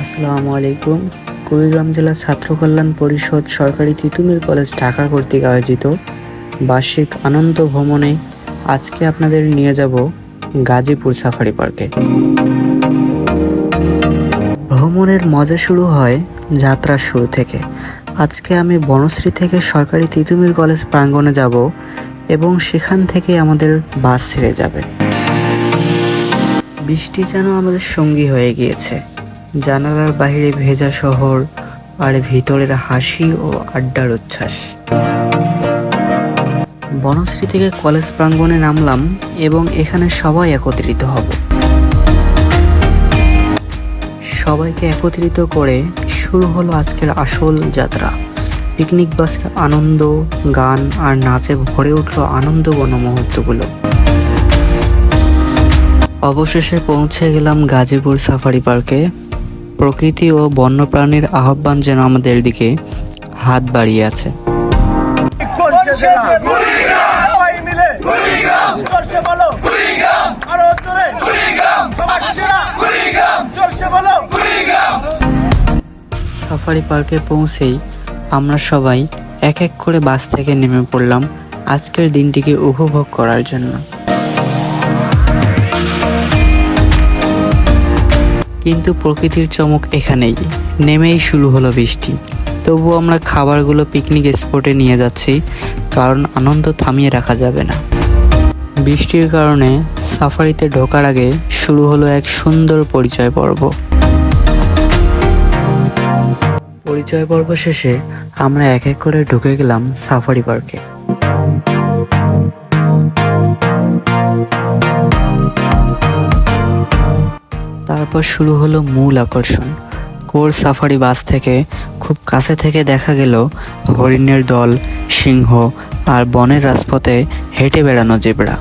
আসসালামু আলাইকুম। কুড়িগ্রাম জেলা ছাত্র কল্যাণ পরিষদ সরকারি তিতুমির কলেজ ঢাকা কর্তৃক আয়োজিত বার্ষিক আনন্দ ভ্রমণে আজকে আপনাদের নিয়ে যাব গাজীপুর সাফারি পার্কে। ভ্রমণের মজা শুরু হয় যাত্রার শুরু থেকে। আজকে আমি বনশ্রী থেকে সরকারি তিতুমির কলেজ প্রাঙ্গণে যাব এবং সেখান থেকে আমাদের বাস ছেড়ে যাবে। বৃষ্টি যেন আমাদের সঙ্গী হয়ে গিয়েছে। জানালার বাইরে ভেজা শহর আর ভিতরের হাসি ও আড্ডার উচ্ছ্বাস। বনশ্রী থেকে কলেজ প্রাঙ্গণে নামলাম এবং এখানে সবাই একত্রিত হব। সবাইকে একত্রিত করে শুরু হলো আজকের আসল যাত্রা। পিকনিক বাসের আনন্দ, গান আর নাচে ভরে উঠল আনন্দঘন মুহূর্তগুলো। অবশেষে পৌঁছে গেলাম গাজীপুর সাফারি পার্কে। প্রকৃতি ও বন্যপ্রাণীর আহ্বান যেন আমাদের দিকে হাত বাড়িয়ে আছে। সাফারি পার্কে পৌঁছেই আমরা সবাই এক এক করে বাস থেকে নেমে পড়লাম আজকের দিনটিকে উপভোগ করার জন্য। কিন্তু প্রকৃতির চমক এখানেই, নেমেই শুরু হলো বৃষ্টি। তবুও আমরা খাবারগুলো পিকনিক স্পটে নিয়ে যাচ্ছি, কারণ আনন্দ থামিয়ে রাখা যাবে না। বৃষ্টির কারণে সাফারিতে ঢোকার আগে শুরু হলো এক সুন্দর পরিচয় পর্ব। পরিচয় পর্ব শেষে আমরা এক এক করে ঢুকে গেলাম সাফারি পার্কে। তারপর শুরু হলো মূল আকর্ষণ। কোর সাফারি বাস থেকে খুব কাছে থেকে দেখা গেল হরিণের দল, সিংহ আর বনের রাজপথে হেঁটে বেড়ানো জেব্রা।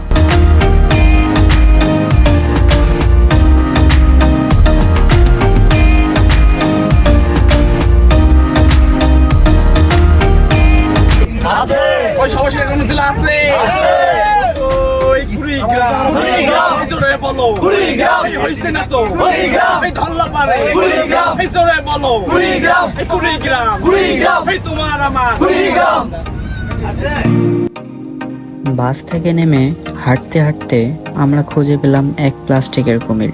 বাস থেকে নেমে হাঁটতে হাঁটতে আমরা খুঁজে পেলাম এক প্লাস্টিকের কুমির।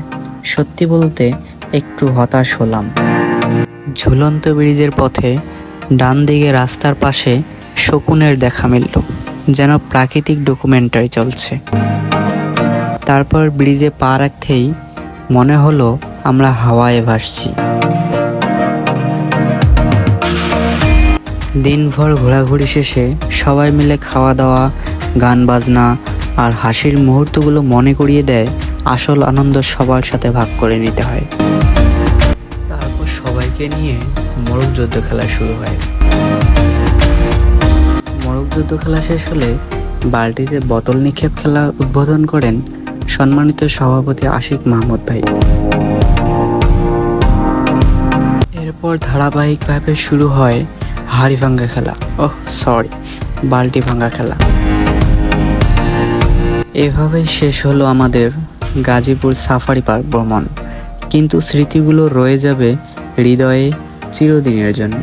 সত্যি বলতে একটু হতাশ হলাম। ঝুলন্ত ব্রিজের পথে ডান দিকে রাস্তার পাশে শকুনের দেখা মিলল, যেন প্রাকৃতিক ডকুমেন্টারি চলছে। তারপর ব্রিজে পা রাখতেই মনে হলো আমরা হাওয়ায় ভাসছি। দিনভর ঘোরাঘুরি শেষে সবাই মিলে খাওয়া দাওয়া, গান বাজনা আর হাসির মুহূর্তগুলো মনে করিয়ে দেয় আসল আনন্দ সবার সাথে ভাগ করে নিতে হয়। তারপর সবাইকে নিয়ে মোরগ যুদ্ধ খেলা শুরু হয়। মোরগ যুদ্ধ খেলা শেষ হলে বালতিতে বোতল নিক্ষেপ খেলা উদ্বোধন করেন সম্মানিত সভাপতি আশিক মাহমুদ ভাই। এরপর ধারাবাহিকভাবে শুরু হয় হাড়ি ভাঙ্গা খেলা, বালতি ভাঙ্গা খেলা। এভাবেই শেষ হলো আমাদের গাজীপুর সাফারি পার্ক ভ্রমণ। কিন্তু স্মৃতিগুলো রয়ে যাবে হৃদয়ে চিরদিনের জন্য।